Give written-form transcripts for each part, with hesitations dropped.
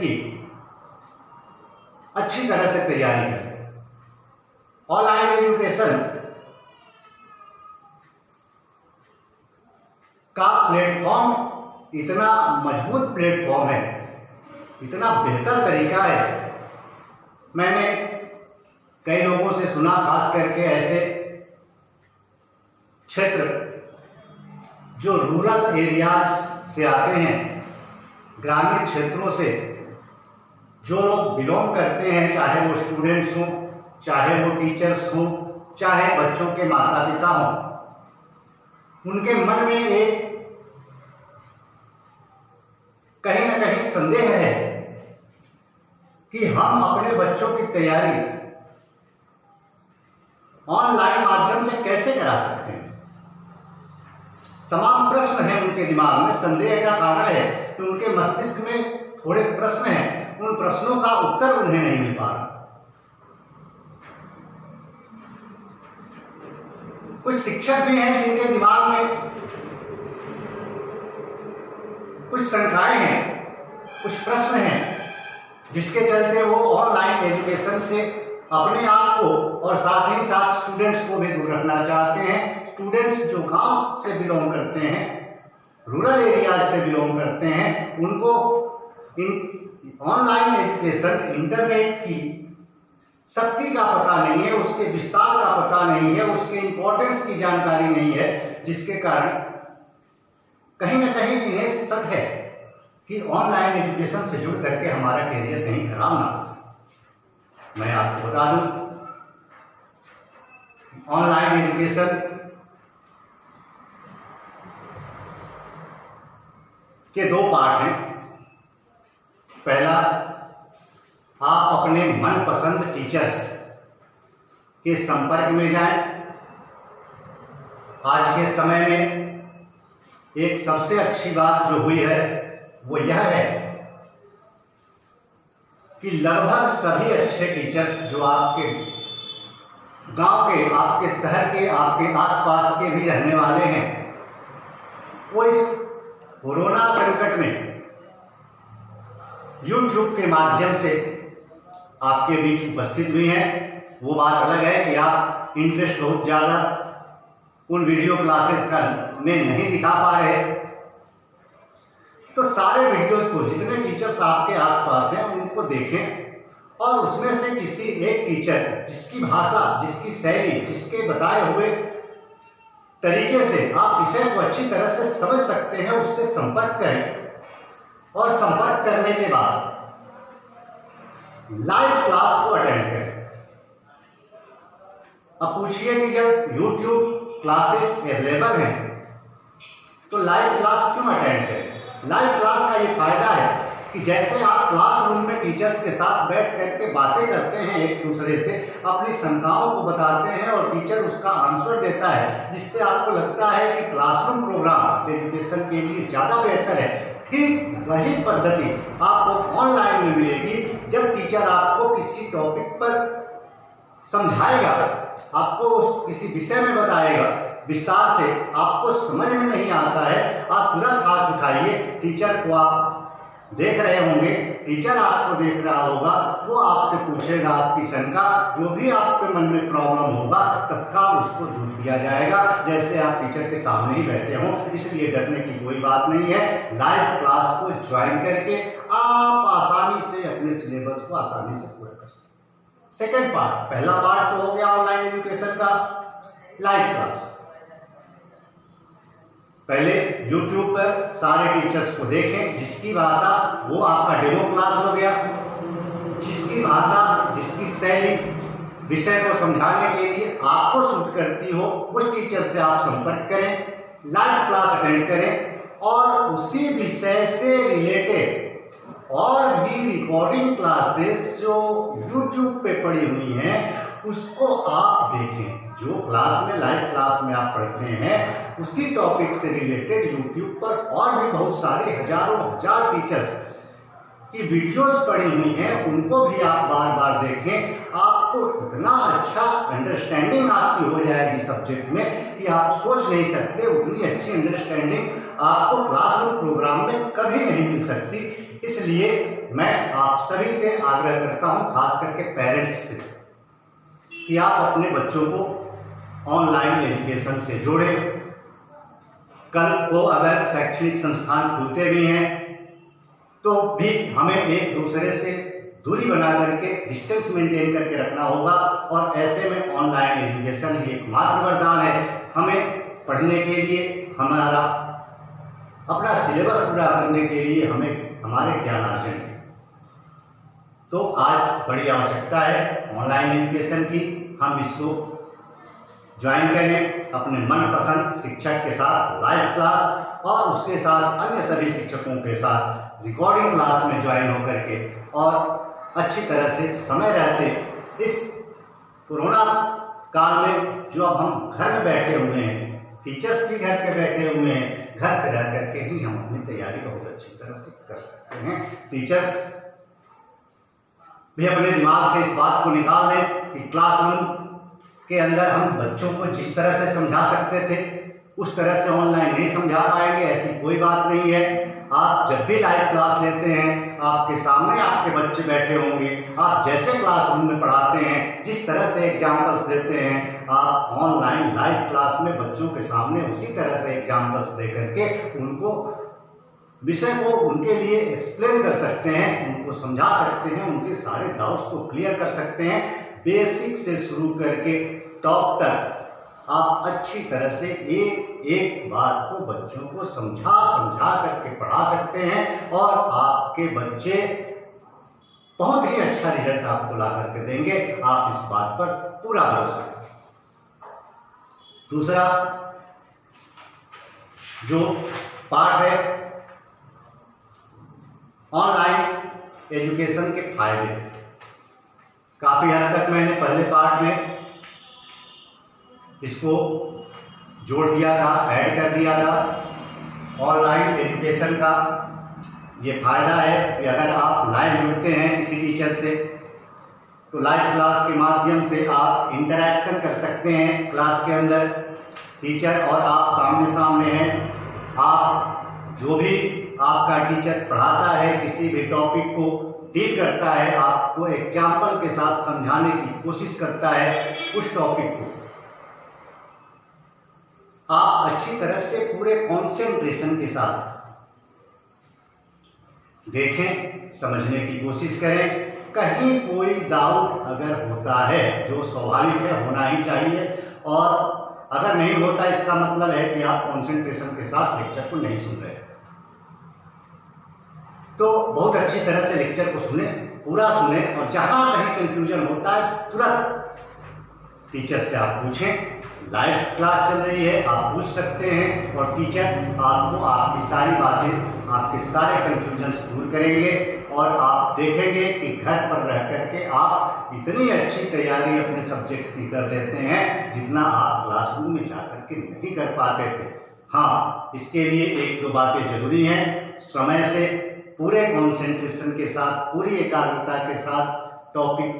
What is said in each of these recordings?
की अच्छी तरह से तैयारी करें। ऑनलाइन एजुकेशन का प्लेटफॉर्म इतना मजबूत प्लेटफॉर्म है, इतना बेहतर तरीका है। मैंने कई लोगों से सुना, खास करके ऐसे क्षेत्र जो रूरल एरियाज से आते हैं, ग्रामीण क्षेत्रों से जो लोग बिलोंग करते हैं, चाहे वो स्टूडेंट्स हों, चाहे वो टीचर्स हों, चाहे बच्चों के माता पिता हों, उनके मन में एक कहीं ना कहीं संदेह है कि हम अपने बच्चों की तैयारी ऑनलाइन माध्यम से कैसे करा सकते हैं। तमाम प्रश्न हैं उनके दिमाग में। संदेह का कारण है कि उनके मस्तिष्क में थोड़े प्रश्न हैं, उन प्रश्नों का उत्तर उन्हें नहीं मिल पा रहा। कुछ शिक्षक भी हैं जिनके दिमाग में कुछ शंकाएं हैं, कुछ प्रश्न हैं, जिसके चलते वो ऑनलाइन एजुकेशन से अपने आप को और साथ ही साथ स्टूडेंट्स को भी दूर रखना चाहते हैं। स्टूडेंट्स जो गांव से बिलोंग करते हैं, रूरल एरिया से बिलोंग करते हैं, उनको ऑनलाइन एजुकेशन, इंटरनेट की शक्ति का पता नहीं है, उसके विस्तार का पता नहीं है, उसके इम्पोर्टेंस की जानकारी नहीं है, जिसके कारण कहीं ना कहीं इन्हें शक है कि ऑनलाइन एजुकेशन से जुड़ करके हमारा करियर कहीं खराब ना हो। मैं आपको बता दूं, ऑनलाइन एजुकेशन के दो पार्ट हैं। पहला, आप अपने मनपसंद टीचर्स के संपर्क में जाएं। आज के समय में एक सबसे अच्छी बात जो हुई है वो यह है कि लगभग सभी अच्छे टीचर्स जो आपके गांव के, आपके शहर के, आपके आसपास के भी रहने वाले हैं, वो इस कोरोना संकट में YouTube के माध्यम से आपके बीच उपस्थित हुई हैं। वो बात अलग है कि आप इंटरेस्ट बहुत ज़्यादा उन वीडियो क्लासेस का में नहीं दिखा पा रहे। तो सारे वीडियोस को, जितने टीचर्स आपके आसपास हैं, उनको देखें और उसमें से किसी एक टीचर जिसकी भाषा, जिसकी शैली, जिसके बताए हुए तरीके से आप विषय को अच्छी तरह से समझ सकते हैं, उससे संपर्क करें। और संपर्क करने के बाद लाइव क्लास को अटेंड करें। अब पूछिए कि जब YouTube क्लासेस अवेलेबल हैं तो लाइव क्लास क्यों अटेंड करें। लाइव क्लास का ये फायदा है कि जैसे आप क्लासरूम में टीचर्स के साथ बैठ करके बातें करते हैं, एक दूसरे से अपनी शंकाओं को बताते हैं और टीचर उसका आंसर देता है, जिससे आपको लगता है कि क्लासरूम प्रोग्राम एजुकेशन के लिए ज़्यादा बेहतर है। ठीक वही पद्धति आपको ऑनलाइन में मिलेगी। जब टीचर आपको किसी टॉपिक पर समझाएगा, आपको किसी विषय में बताएगा विस्तार से, आपको समझ में नहीं आता है, आप तुरंत हाथ उठाइए। टीचर को आप देख रहे होंगे, टीचर आपको देख रहा होगा, वो आपसे पूछेगा आपकी शंका, जो भी आपके मन में प्रॉब्लम होगा तत्काल उसको दूर किया जाएगा, जैसे आप टीचर के सामने ही बैठे हों। इसलिए डरने की कोई बात नहीं है। लाइव क्लास को ज्वाइन करके आप आसानी से अपने सिलेबस को आसानी से पूरा कर सकते हैं। सेकेंड पार्ट, पहला पार्ट तो हो गया ऑनलाइन एजुकेशन का लाइव क्लास। पहले YouTube पर सारे टीचर्स को देखें, जिसकी भाषा, वो आपका डेमो क्लास हो गया। जिसकी भाषा, जिसकी शैली विषय को समझाने के लिए आपको सूट करती हो, उस टीचर से आप संपर्क करें, लाइव क्लास अटेंड करें और उसी विषय से रिलेटेड और भी रिकॉर्डिंग क्लासेस जो YouTube पे पड़ी हुई हैं उसको आप देखें। जो क्लास में, लाइव क्लास में आप पढ़ते हैं, उसी टॉपिक से रिलेटेड YouTube पर और भी बहुत सारे हजारों हजार टीचर्स की वीडियोस पड़ी हुई हैं, उनको भी आप बार बार देखें। आपको इतना अच्छा अंडरस्टैंडिंग आपकी हो जाएगी सब्जेक्ट में कि आप सोच नहीं सकते। उतनी अच्छी अंडरस्टैंडिंग आपको क्लासरूम प्रोग्राम में कभी नहीं मिल सकती। इसलिए मैं आप सभी से आग्रह करता हूं, खास करके पेरेंट्स से, कि आप अपने बच्चों को ऑनलाइन एजुकेशन से जोड़ें। कल को अगर शैक्षणिक संस्थान खुलते भी हैं तो भी हमें एक दूसरे से दूरी बना करके, डिस्टेंस मेंटेन करके रखना होगा, और ऐसे में ऑनलाइन एजुकेशन ही एकमात्र वरदान है। हमें पढ़ने के लिए, हमारा अपना सिलेबस पूरा करने के लिए हमें हमारे ज्ञान अर्जन की तो आज बड़ी आवश्यकता है ऑनलाइन एजुकेशन की। हम इसको ज्वाइन करें अपने मनपसंद शिक्षक के साथ लाइव क्लास, और उसके साथ अन्य सभी शिक्षकों के साथ रिकॉर्डिंग क्लास में ज्वाइन होकर के, और अच्छी तरह से समय रहते इस कोरोना काल में जो अब हम घर में बैठे हुए हैं, टीचर्स भी घर पे बैठे हुए हैं, घर पे रह करके ही हम अपनी तैयारी बहुत अच्छी तरह से कर सकते हैं। टीचर्स भी अपने दिमाग से इस बात को निकाल दें कि क्लासरूम के अंदर हम बच्चों को जिस तरह से समझा सकते थे उस तरह से ऑनलाइन नहीं समझा पाएंगे, ऐसी कोई बात नहीं है। आप जब भी लाइव क्लास लेते हैं, आपके सामने आपके बच्चे बैठे होंगे, आप जैसे क्लासरूम में पढ़ाते हैं, जिस तरह से एग्जाम्पल्स देते हैं, आप ऑनलाइन लाइव क्लास में बच्चों के सामने उसी तरह से एग्जाम्पल्स दे करके उनको विषय को उनके लिए एक्सप्लेन कर सकते हैं, उनको समझा सकते हैं, उनके सारे डाउट्स को क्लियर कर सकते हैं। बेसिक से शुरू करके टॉप तक आप अच्छी तरह से एक एक बात को बच्चों को समझा करके पढ़ा सकते हैं, और आपके बच्चे बहुत ही अच्छा रिजल्ट आपको ला करके देंगे। आप इस बात पर पूरा भरोसा रखें। दूसरा जो पार्ट है ऑनलाइन एजुकेशन के फायदे, काफी हद तक मैंने पहले पार्ट में इसको जोड़ दिया था, ऐड कर दिया था। ऑनलाइन एजुकेशन का ये फायदा है कि अगर आप लाइव जुड़ते हैं किसी टीचर से तो लाइव क्लास के माध्यम से आप इंटरैक्शन कर सकते हैं। क्लास के अंदर टीचर और आप सामने सामने हैं। आप जो भी आपका टीचर पढ़ाता है, किसी भी टॉपिक को डील करता है, आपको एग्जाम्पल के साथ समझाने की कोशिश करता है उस टॉपिक को, आप अच्छी तरह से पूरे कंसंट्रेशन के साथ देखें, समझने की कोशिश करें। कहीं कोई डाउट अगर होता है, जो स्वाभाविक है, होना ही चाहिए, और अगर नहीं होता इसका मतलब है कि आप कंसंट्रेशन के साथ लेक्चर को नहीं सुन रहे। तो बहुत अच्छी तरह से लेक्चर को सुने, पूरा सुने, और जहां कहीं कंफ्यूजन होता है तुरंत टीचर से आप पूछें। लाइव क्लास चल रही है, आप पूछ सकते हैं, और टीचर आपको आपकी सारी बातें, आपके सारे कंफ्यूजन्स दूर करेंगे, और आप देखेंगे कि घर पर रह करके आप इतनी अच्छी तैयारी अपने सब्जेक्ट्स की कर लेते हैं जितना आप क्लासरूम में जाकर के नहीं कर पाते थे। हाँ, इसके लिए एक दो बातें जरूरी हैं। समय से पूरे कंसंट्रेशन के साथ, पूरी एकाग्रता के साथ टॉपिक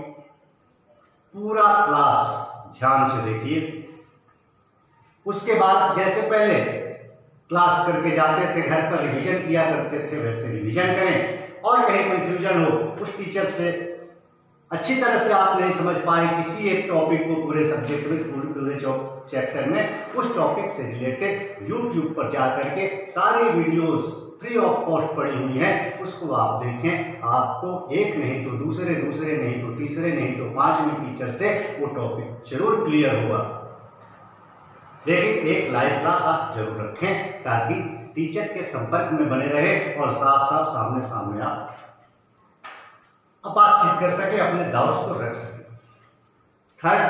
पूरा क्लास ध्यान से देखिए। उसके बाद जैसे पहले क्लास करके जाते थे, घर पर रिवीजन किया करते थे, वैसे रिवीजन करें, और कहीं कंफ्यूजन हो उस टीचर से अच्छी तरह से आप नहीं समझ पाए किसी एक टॉपिक को, पूरे सब्जेक्ट में, पूरे चैप्टर में, उस टॉपिक से रिलेटेड यूट्यूब पर जा करके सारी वीडियोस फ्री ऑफ कॉस्ट पड़ी हुई हैं, उसको आप देखें। आपको एक नहीं तो दूसरे नहीं तो तीसरे नहीं तो पांचवें टीचर से वो टॉपिक जरूर क्लियर होगा। लेकिन एक लाइव क्लास आप जरूर रखें ताकि टीचर के संपर्क में बने रहे और साफ साफ सामने सामने आप बातचीत कर सके, अपने डाउट्स को रख सके। थर्ड,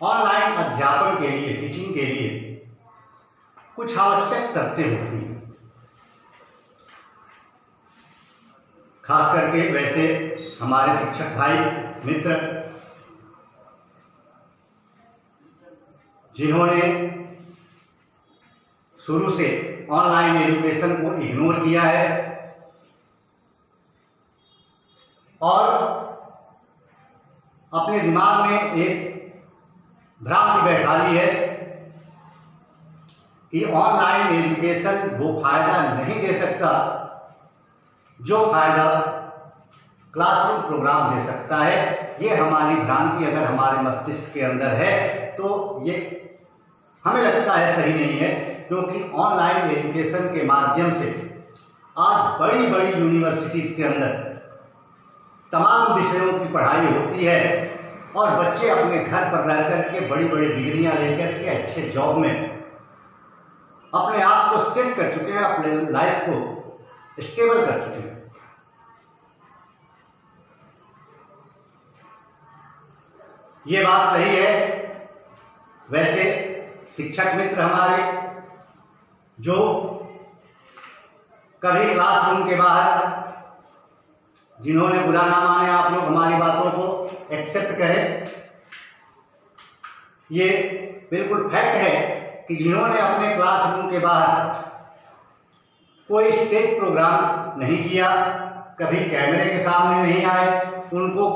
ऑनलाइन अध्यापन के लिए, टीचिंग के लिए कुछ आवश्यक शर्तें होती हैं। खास करके वैसे हमारे शिक्षक भाई मित्र जिन्होंने शुरू से ऑनलाइन एजुकेशन को इग्नोर किया है और अपने दिमाग में एक भ्रांति बैठा ली है कि ऑनलाइन एजुकेशन वो फायदा नहीं दे सकता जो फायदा क्लासरूम प्रोग्राम दे सकता है, ये हमारी भ्रांति अगर हमारे मस्तिष्क के अंदर है तो ये हमें लगता है सही नहीं है, क्योंकि ऑनलाइन एजुकेशन के माध्यम से आज बड़ी बड़ी यूनिवर्सिटीज़ के अंदर तमाम विषयों की पढ़ाई होती है और बच्चे अपने घर पर रह कर के बड़ी बड़ी डिग्रियां लेकर के अच्छे जॉब में अपने आप को सेट कर चुके हैं, अपने लाइफ को स्टेबल कर चुके हैं। ये बात सही है। वैसे शिक्षक मित्र हमारे जो कभी क्लासरूम के बाहर, जिन्होंने बुरा ना माने, आप लोग हमारी बातों को एक्सेप्ट करें, ये बिल्कुल फैक्ट है कि जिन्होंने अपने क्लासरूम के बाहर कोई स्टेज प्रोग्राम नहीं किया, कभी कैमरे के सामने नहीं आए, उनको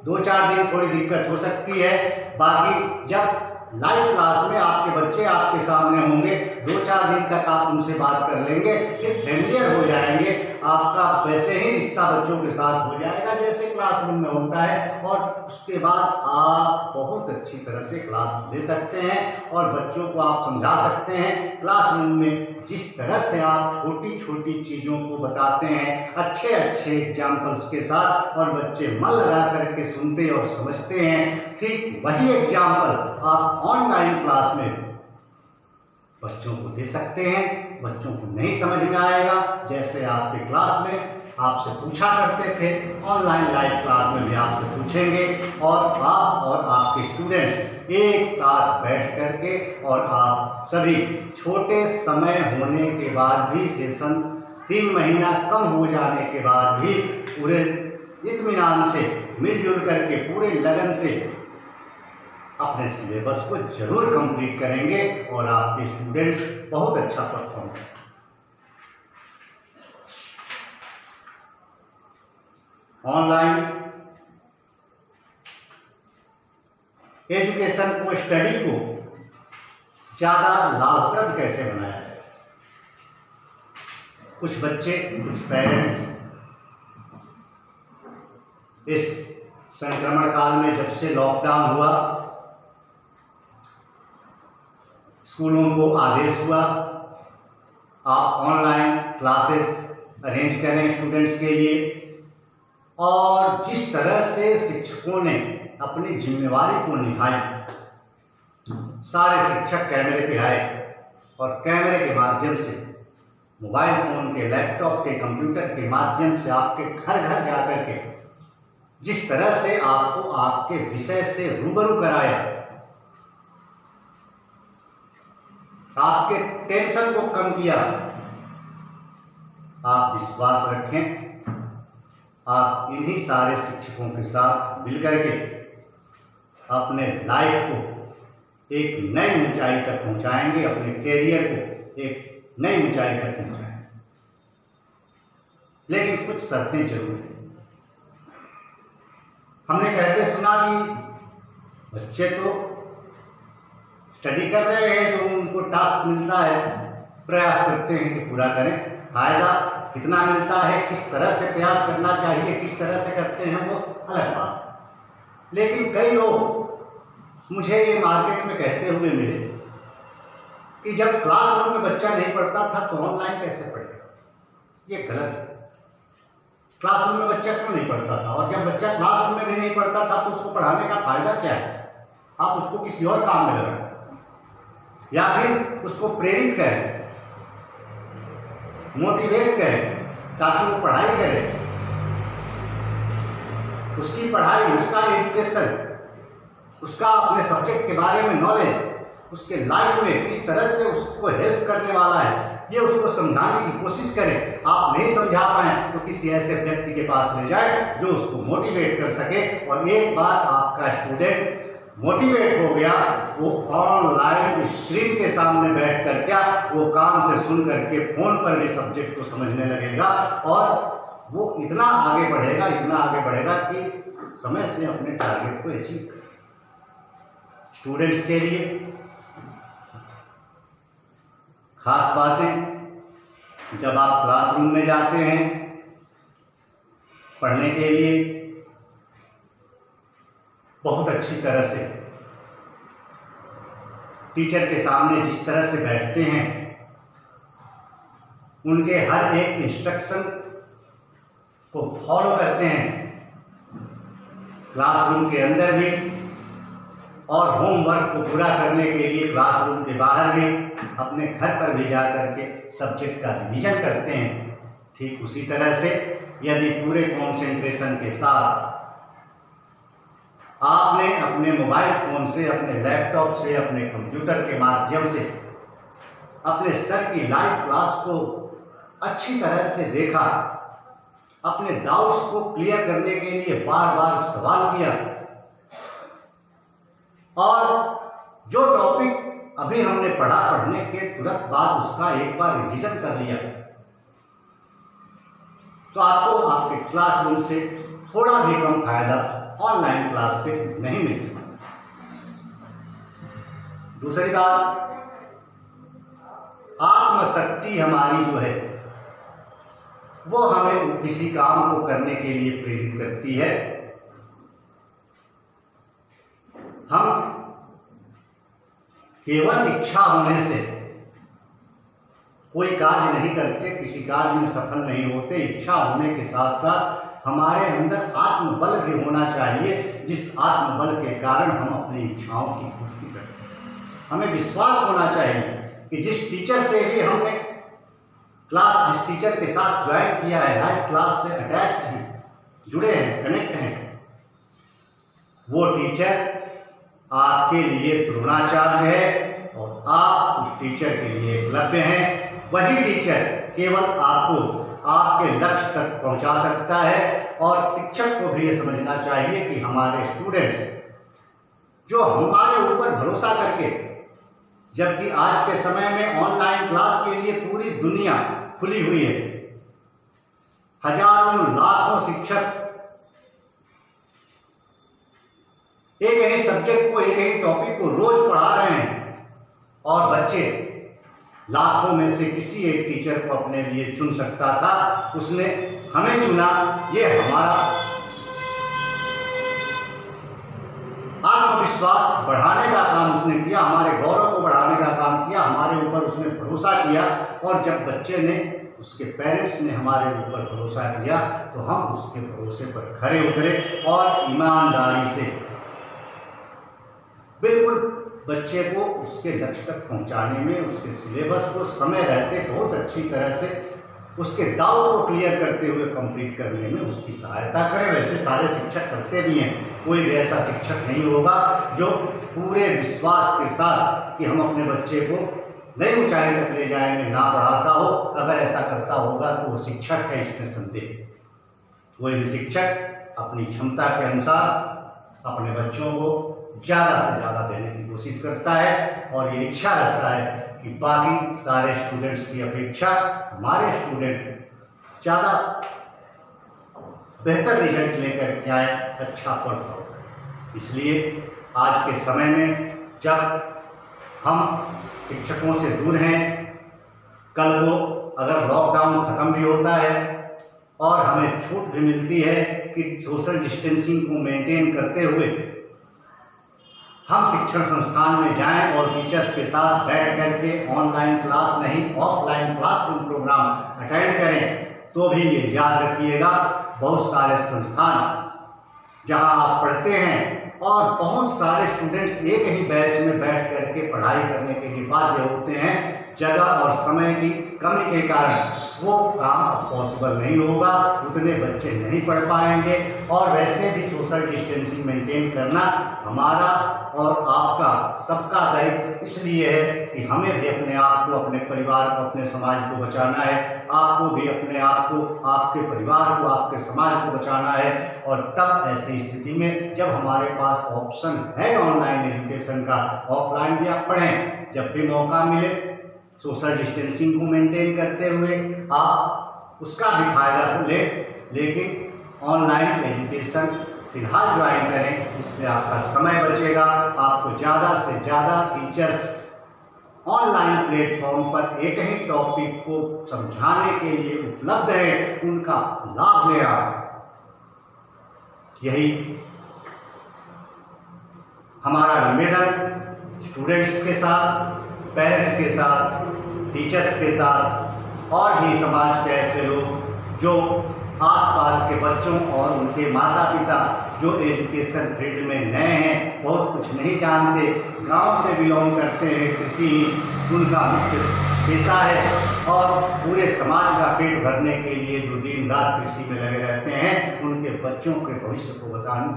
2-4 दिन थोड़ी दिक्कत हो सकती है। बाकी जब लाइव क्लास में आपके बच्चे आपके सामने होंगे, 2-4 दिन तक आप उनसे बात कर लेंगे, फिर फेमिलियर हो जाएंगे, आपका वैसे ही रिश्ता बच्चों के साथ हो जाएगा जैसे क्लासरूम में होता है, और उसके बाद आप बहुत अच्छी तरह से क्लास ले सकते हैं और बच्चों को आप समझा सकते हैं। क्लासरूम में जिस तरह से आप छोटी छोटी चीज़ों को बताते हैं अच्छे अच्छे एग्जाम्पल्स के साथ, और बच्चे मन लगा करके सुनते और समझते हैं, ठीक वही एग्जाम्पल आप ऑनलाइन क्लास में बच्चों को दे सकते हैं। बच्चों को नहीं समझ में आएगा, जैसे आपके क्लास में आपसे पूछा करते थे, ऑनलाइन लाइव क्लास में भी आपसे पूछेंगे, और आप और आपके स्टूडेंट्स एक साथ बैठ करके, और आप सभी छोटे समय होने के बाद भी, सेशन 3 महीना कम हो जाने के बाद भी पूरे इत्मीनान से मिलजुल करके पूरे लगन से अपने सिलेबस को जरूर कंप्लीट करेंगे और आपके स्टूडेंट्स बहुत अच्छा परफॉर्म करेंगे। ऑनलाइन एजुकेशन को, स्टडी को ज़्यादा लाभप्रद कैसे बनाया जाए। कुछ बच्चे, कुछ पेरेंट्स इस संक्रमण काल में, जब से लॉकडाउन हुआ, स्कूलों को आदेश हुआ आप ऑनलाइन क्लासेस अरेंज करें स्टूडेंट्स के लिए, और जिस तरह से शिक्षकों ने अपनी जिम्मेवारी को निभाई, सारे शिक्षक कैमरे पे आए और कैमरे के माध्यम से, मोबाइल फोन के, लैपटॉप के, कंप्यूटर के माध्यम से आपके घर घर जाकर के जिस तरह से आपको आपके विषय से रूबरू कराया, आपके टेंशन को कम किया। आप विश्वास रखें, आप इन्हीं सारे शिक्षकों के साथ मिलकर के अपने लाइफ को एक नई ऊंचाई तक पहुंचाएंगे, अपने कैरियर को एक नई ऊंचाई तक पहुंचाएंगे। लेकिन कुछ शर्तें जरूर हैं। हमने कहते सुना कि बच्चे तो स्टडी कर रहे हैं, जो उनको टास्क मिलता है प्रयास करते हैं कि पूरा करें। फायदा कितना मिलता है, किस तरह से प्रयास करना चाहिए, किस तरह से करते हैं, वो अलग बात है। लेकिन कई लोग मुझे ये मार्केट में कहते हुए मिले कि जब क्लासरूम में बच्चा नहीं पढ़ता था तो ऑनलाइन कैसे पढ़ेगा। ये गलत है। क्लासरूम में बच्चा क्यों नहीं पढ़ता था, और जब बच्चा क्लासरूम में भी नहीं पढ़ता था तो उसको पढ़ाने का फायदा क्या है। आप उसको किसी और काम में लगाएं, या फिर उसको प्रेरित करें, मोटिवेट करें, ताकि वो पढ़ाई करे। उसकी पढ़ाई, उसका एजुकेशन, उसका अपने सब्जेक्ट के बारे में नॉलेज, उसके लाइफ में किस तरह से उसको हेल्प करने वाला है, ये उसको समझाने की कोशिश करें। आप नहीं समझा पाए तो किसी ऐसे व्यक्ति के पास ले जाए जो उसको मोटिवेट कर सके। और एक बार आपका स्टूडेंट मोटिवेट हो गया, वो ऑनलाइन स्क्रीन के सामने बैठ कर क्या वो कान से सुन करके फोन पर भी सब्जेक्ट को समझने लगेगा, और वो इतना आगे बढ़ेगा, इतना आगे बढ़ेगा कि समय से अपने टारगेट को अचीव करे। स्टूडेंट्स के लिए खास बातें, जब आप क्लासरूम में जाते हैं पढ़ने के लिए बहुत अच्छी तरह से टीचर के सामने जिस तरह से बैठते हैं, उनके हर एक इंस्ट्रक्शन को फॉलो करते हैं, क्लासरूम के अंदर भी और होमवर्क को पूरा करने के लिए क्लासरूम के बाहर भी, अपने घर पर भी जा करके सब्जेक्ट का रिवीजन करते हैं। ठीक उसी तरह से यदि पूरे कंसंट्रेशन के साथ आपने अपने मोबाइल फ़ोन से, अपने लैपटॉप से, अपने कंप्यूटर के माध्यम से अपने सर की लाइव क्लास को अच्छी तरह से देखा, अपने डाउट्स को क्लियर करने के लिए बार बार सवाल किया और जो टॉपिक अभी हमने पढ़ा, पढ़ने के तुरंत बाद उसका एक बार रिवीजन कर लिया, तो आपको आपके क्लासरूम से थोड़ा भी कम फायदा ऑनलाइन क्लास से नहीं मिलेगा। दूसरी बात, आत्मशक्ति हमारी जो है वो हमें किसी काम को करने के लिए प्रेरित करती है। हम केवल इच्छा होने से कोई कार्य नहीं करते, किसी कार्य में सफल नहीं होते। इच्छा होने के साथ साथ हमारे अंदर आत्मबल भी होना चाहिए, जिस आत्मबल के कारण हम अपनी इच्छाओं की पूर्ति करते हैं। हमें विश्वास होना चाहिए कि जिस टीचर से भी हमने क्लास, जिस टीचर के साथ ज्वाइन किया है, लाइव क्लास से अटैच्ड हैं, जुड़े हैं, कनेक्ट हैं, वो टीचर आपके लिए द्रोणाचार्य है और आप उस टीचर के लिए एकलव्य हैं। वही टीचर केवल आपको आपके लक्ष्य तक पहुंचा सकता है। और शिक्षक को भी ये समझना चाहिए कि हमारे स्टूडेंट्स जो हमारे ऊपर भरोसा करके, जबकि आज के समय में ऑनलाइन क्लास के लिए पूरी दुनिया खुली हुई है, हजारों लाखों शिक्षक एक ही सब्जेक्ट को, एक ही टॉपिक को रोज पढ़ा रहे हैं और बच्चे लाखों में से किसी एक टीचर को अपने लिए चुन सकता था, उसने हमें चुना। ये हमारा आत्मविश्वास बढ़ाने का काम उसने किया, हमारे गौरव को बढ़ाने का काम किया, हमारे ऊपर उसने भरोसा किया। और जब बच्चे ने, उसके पेरेंट्स ने हमारे ऊपर भरोसा किया तो हम उसके भरोसे पर खरे उतरे और ईमानदारी से बिल्कुल बच्चे को उसके लक्ष्य तक पहुंचाने में, उसके सिलेबस को समय रहते बहुत अच्छी तरह से उसके डाउट को क्लियर करते हुए कंप्लीट करने में उसकी सहायता करें। वैसे सारे शिक्षक करते भी हैं, कोई भी ऐसा शिक्षक नहीं होगा जो पूरे विश्वास के साथ कि हम अपने बच्चे को नई ऊंचाई तक ले जाएंगे ना पढ़ाता हो। अगर ऐसा करता होगा तो वो शिक्षक है, इसमें संदेह। कोई भी शिक्षक अपनी क्षमता के अनुसार अपने बच्चों को ज़्यादा से ज़्यादा देने की कोशिश करता है और ये इच्छा रखता है कि बाकी सारे स्टूडेंट्स की अपेक्षा हमारे स्टूडेंट ज़्यादा बेहतर रिजल्ट लेकर के आए, अच्छा पढ़ पाओ। इसलिए आज के समय में जब हम शिक्षकों से दूर हैं, कल को अगर लॉकडाउन ख़त्म भी होता है और हमें छूट भी मिलती है कि सोशल डिस्टेंसिंग को मेंटेन करते हुए हम शिक्षण संस्थान में जाएं और टीचर्स के साथ बैठ करके ऑनलाइन क्लास नहीं, ऑफलाइन क्लासरूम प्रोग्राम अटेंड करें, तो भी ये याद रखिएगा, बहुत सारे संस्थान जहां आप पढ़ते हैं और बहुत सारे स्टूडेंट्स एक ही बैच में बैठ करके पढ़ाई करने के लिए बाध्य होते हैं, जगह और समय की कमी के कारण वो काम पॉसिबल नहीं होगा, उतने बच्चे नहीं पढ़ पाएंगे। और वैसे भी सोशल डिस्टेंसिंग मेंटेन करना हमारा और आपका सबका दायित्व इसलिए है कि हमें भी अपने आप को, अपने परिवार को, अपने समाज को बचाना है, आपको भी अपने आप को, आपके परिवार को, आपके समाज को बचाना है। और तब ऐसी स्थिति में जब हमारे पास ऑप्शन है ऑनलाइन एजुकेशन का, ऑफलाइन भी आप पढ़ें, जब भी मौका मिले सोशल डिस्टेंसिंग को मेंटेन करते हुए आप उसका भी फायदा लें, लेकिन ऑनलाइन एजुकेशन फिलहाल ज्वाइन करें, इससे आपका समय बचेगा। आपको ज़्यादा से ज़्यादा टीचर्स ऑनलाइन प्लेटफॉर्म पर एक ही टॉपिक को समझाने के लिए उपलब्ध है, उनका लाभ लें आप। यही हमारा निवेदन स्टूडेंट्स के साथ, पेरेंट्स के साथ, टीचर्स के साथ और भी समाज के ऐसे लोग जो आसपास के बच्चों और उनके माता पिता जो एजुकेशन फील्ड में नए हैं, बहुत कुछ नहीं जानते, गांव से बिलोंग करते हैं, कृषि उनका मुख्य पेशा है और पूरे समाज का पेट भरने के लिए जो दिन रात कृषि में लगे रहते हैं, उनके बच्चों के भविष्य को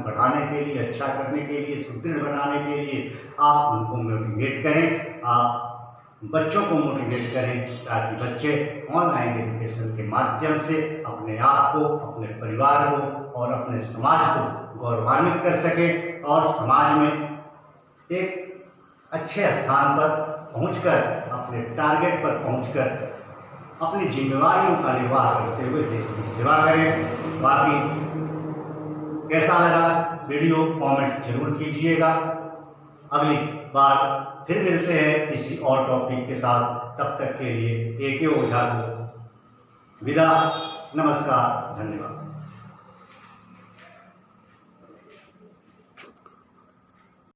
बढ़ाने के लिए, अच्छा करने के लिए, सुदृढ़ बनाने के लिए आप उनको मोटिवेट करें, आप बच्चों को मोटिवेट करें ताकि बच्चे ऑनलाइन एजुकेशन के माध्यम से अपने आप को, अपने परिवार को और अपने समाज को गौरवान्वित कर सकें और समाज में एक अच्छे स्थान पर पहुंचकर, अपने टारगेट पर पहुंचकर अपनी जिम्मेवारियों का निर्वाह करते हुए देश की सेवा करें। बाकी कैसा लगा वीडियो कमेंट जरूर कीजिएगा। अगली बार फिर मिलते हैं किसी और टॉपिक के साथ। तब तक के लिए AK ओझा को विदा। नमस्कार, धन्यवाद।